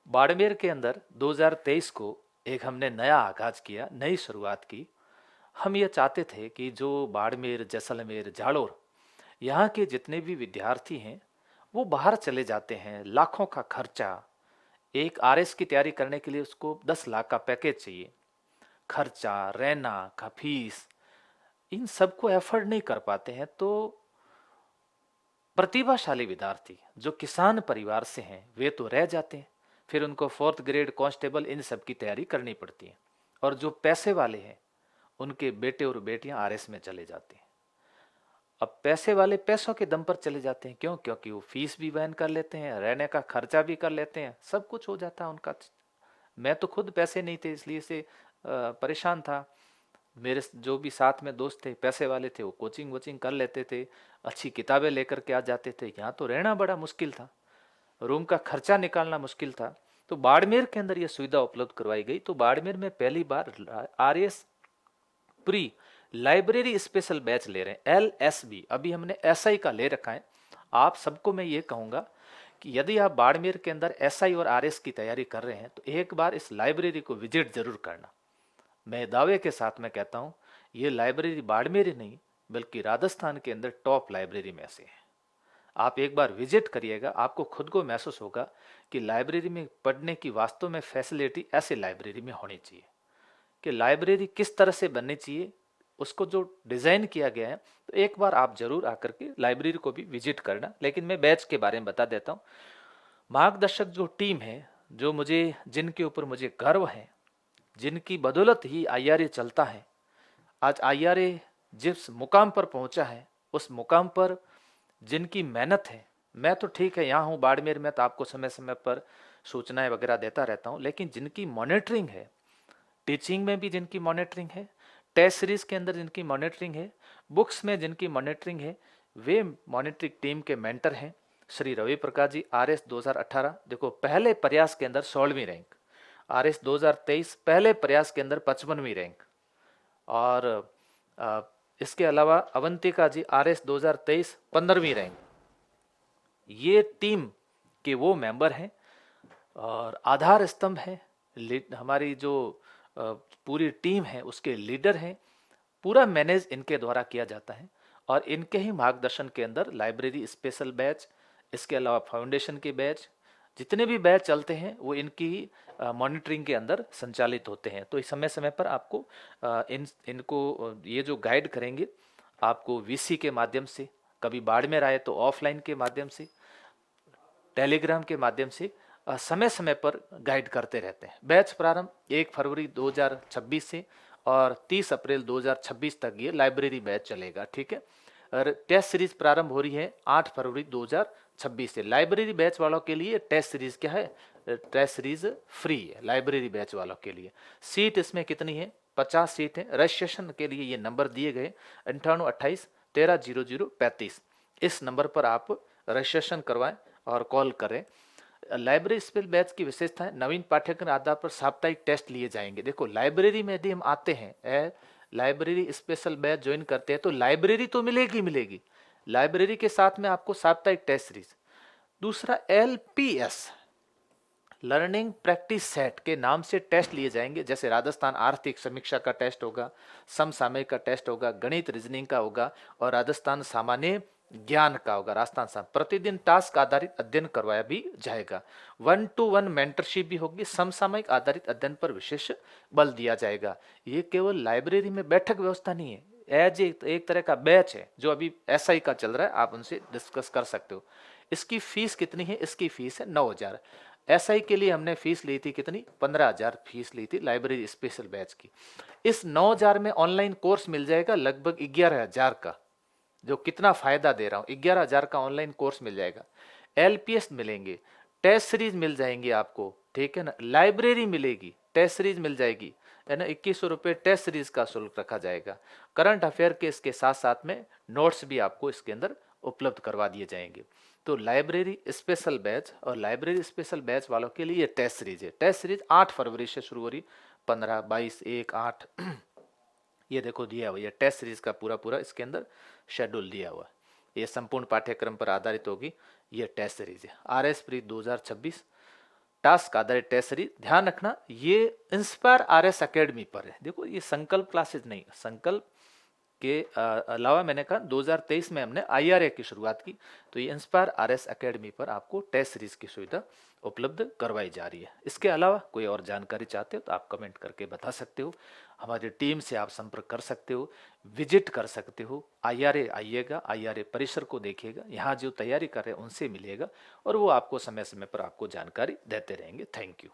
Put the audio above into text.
बाड़मेर के अंदर 2023 को एक हमने नया आगाज किया, नई शुरुआत की। हम ये चाहते थे कि जो बाड़मेर, जैसलमेर, जालोर यहाँ के जितने भी विद्यार्थी हैं वो बाहर चले जाते हैं, लाखों का खर्चा। एक आरएस की तैयारी करने के लिए उसको 10 लाख का पैकेज चाहिए। खर्चा, रहना का फीस, इन सबको एफर्ड नहीं कर पाते हैं। तो प्रतिभाशाली विद्यार्थी जो किसान परिवार से हैं वे तो रह जाते हैं, फिर उनको फोर्थ ग्रेड कांस्टेबल इन सब की तैयारी करनी पड़ती है। और जो पैसे वाले हैं उनके बेटे और बेटियां आरएस में चले जाते हैं। अब पैसे वाले पैसों के दम पर चले जाते हैं, क्यों? क्योंकि वो फीस भी वहन कर लेते हैं, रहने का खर्चा भी कर लेते हैं, सब कुछ हो जाता है उनका। मैं तो खुद पैसे नहीं थे इसलिए से परेशान था। मेरे जो भी साथ में दोस्त थे पैसे वाले थे, वो कोचिंग वोचिंग कर लेते थे, अच्छी किताबें लेकर के आ जाते थे। यहाँ तो रहना बड़ा मुश्किल था, रूम का खर्चा निकालना मुश्किल था। तो बाड़मेर के अंदर यह सुविधा उपलब्ध करवाई गई। तो बाड़मेर में पहली बार RS pre library special batch ले रहे हैं, LSB। अभी हमने SI का ले रखा है। आप सबको मैं ये कहूँगा कि यदि आप बाड़मेर के अंदर SI और RS की तैयारी कर रहे हैं तो एक बार इस लाइब्रेरी को विजिट जरूर करना। मैं दावे के साथ में कहता हूँ ये लाइब्रेरी बाड़मेर ही नहीं बल्कि राजस्थान के अंदर टॉप लाइब्रेरी में से है। आप एक बार विजिट करिएगा, आपको खुद को महसूस होगा कि लाइब्रेरी में पढ़ने की वास्तव में फैसिलिटी ऐसे लाइब्रेरी में होनी चाहिए। कि लाइब्रेरी किस तरह से बननी चाहिए, उसको जो डिज़ाइन किया गया है, तो एक बार आप जरूर आकर के लाइब्रेरी को भी विजिट करना। लेकिन मैं बैच के बारे में बता देता हूँ। मार्गदर्शक जो टीम है, जो मुझे जिनके ऊपर मुझे गर्व है, जिनकी बदौलत ही IRA चलता है, आज IRA जिस मुकाम पर पहुंचा है उस मुकाम पर जिनकी मेहनत है। मैं तो ठीक है यहाँ हूँ बाड़मेर में, तो आपको समय समय पर सूचनाएं वगैरह देता रहता हूँ, लेकिन जिनकी मॉनिटरिंग है, टीचिंग में भी जिनकी मॉनिटरिंग है, टेस्ट सीरीज के अंदर जिनकी मॉनिटरिंग है, बुक्स में जिनकी मॉनिटरिंग है, वे मॉनिटरिंग टीम के मेंटर हैं श्री रवि प्रकाश जी। RS 2018 देखो पहले प्रयास के अंदर 16वीं रैंक, RS 2023 पहले प्रयास के अंदर 55वीं रैंक। और इसके अलावा अवंतिका जी RS 2023 15वीं रैंक। ये टीम के वो मेंबर हैं और आधार स्तंभ है। हमारी जो पूरी टीम है उसके लीडर हैं। पूरा मैनेज इनके द्वारा किया जाता है और इनके ही मार्गदर्शन के अंदर लाइब्रेरी स्पेशल बैच, इसके अलावा फाउंडेशन के बैच, जितने भी बैच चलते हैं वो इनकी मॉनिटरिंग के अंदर संचालित होते हैं। तो इस समय समय पर आपको इनको ये जो गाइड करेंगे, आपको VC के माध्यम से, कभी बाड़मेर आए तो ऑफलाइन के माध्यम से, टेलीग्राम के माध्यम से समय समय पर गाइड करते रहते हैं। बैच प्रारंभ 1 फरवरी 2026 से और 30 अप्रैल 2026 तक ये लाइब्रेरी बैच चलेगा, ठीक है। और टेस्ट सीरीज प्रारंभ हो रही है 8 फरवरी 2026 से। लाइब्रेरी बैच वालों के लिए टेस्ट सीरीज क्या है? टेस्ट सीरीज फ्री है लाइब्रेरी बैच वालों के लिए। सीट इसमें कितनी है? 50 सीट है। रजिस्ट्रेशन के लिए ये नंबर दिए गए 9828130035। इस नंबर पर आप रजिस्ट्रेशन करवाएं और कॉल करें। लाइब्रेरी स्पेशल बैच की विशेषता है नवीन पाठ्यक्रम आधार पर साप्ताहिक टेस्ट लिए जाएंगे। देखो लाइब्रेरी में यदि हम आते हैं, लाइब्रेरी स्पेशल बैच ज्वाइन करते हैं तो लाइब्रेरी तो मिलेगी मिलेगी, लाइब्रेरी के साथ में आपको साप्ताहिक टेस्ट सीरीज। दूसरा LPS लर्निंग प्रैक्टिस सेट के नाम से टेस्ट लिए जाएंगे। जैसे राजस्थान आर्थिक समीक्षा का टेस्ट होगा, समसामयिक का टेस्ट होगा, गणित रीजनिंग का होगा और राजस्थान सामान्य ज्ञान का होगा। राजस्थान साम प्रतिदिन टास्क आधारित अध्ययन करवाया भी जाएगा। 1-to-1 मेंटरशिप भी होगी। समसामयिक आधारित अध्ययन पर विशेष बल दिया जाएगा। ये केवल लाइब्रेरी में बैठक व्यवस्था नहीं है, एज एक तरह का बैच है जो अभी SI का चल रहा है, आप उनसे डिस्कस कर सकते हो। इसकी फीस कितनी है? इसकी फीस है 9,000। SI के लिए हमने फीस ली थी कितनी? 15,000 फीस ली थी लाइब्रेरी स्पेशल बैच की। इस 9,000 में ऑनलाइन कोर्स मिल जाएगा लगभग 11,000 का। जो कितना फायदा दे रहा हूँ, 11,000 का ऑनलाइन कोर्स मिल जाएगा। LPS मिलेंगे, टेस्ट सीरीज मिल जाएंगी आपको, ठीक है ना। लाइब्रेरी मिलेगी, टेस्ट सीरीज मिल जाएगी, है ना। 2100 रुपये टेस्ट सीरीज का शुल्क रखा जाएगा। करंट अफेयर के इसके साथ साथ में नोट्स भी आपको इसके अंदर उपलब्ध करवा दिए जाएंगे। तो लाइब्रेरी स्पेशल बैच और लाइब्रेरी स्पेशल बैच वालों के लिए ये टेस्ट सीरीज है। टेस्ट सीरीज 8 फरवरी से शुरू हो रही, 15, 22, 1, 8 ये देखो दिया हुआ, ये टेस्ट सीरीज का पूरा पूरा इसके अंदर शेड्यूल दिया हुआ। ये संपूर्ण पाठ्यक्रम पर आधारित होगी, ये टेस्ट सीरीज है। RS प्री 2026 टास्क आधारित टेस्ट सीरीज। ध्यान रखना ये इंस्पायर आरएस एकेडमी पर है। देखो ये संकल्प क्लासेज नहीं, संकल्प के अलावा मैंने कहा 2023 में हमने आईआरए की शुरुआत की, तो ये इंस्पायर आरएस एकेडमी पर आपको टेस्ट सीरीज की सुविधा उपलब्ध करवाई जा रही है। इसके अलावा कोई और जानकारी चाहते हो तो आप कमेंट करके बता सकते हो, हमारी टीम से आप संपर्क कर सकते हो, विजिट कर सकते हो, आईआरए आइएगा, आईआरए परिसर को देखिएगा, यहाँ जो तैयारी कर रहे हैं उनसे मिलिएगा और वो आपको समय समय पर आपको जानकारी देते रहेंगे। Thank you.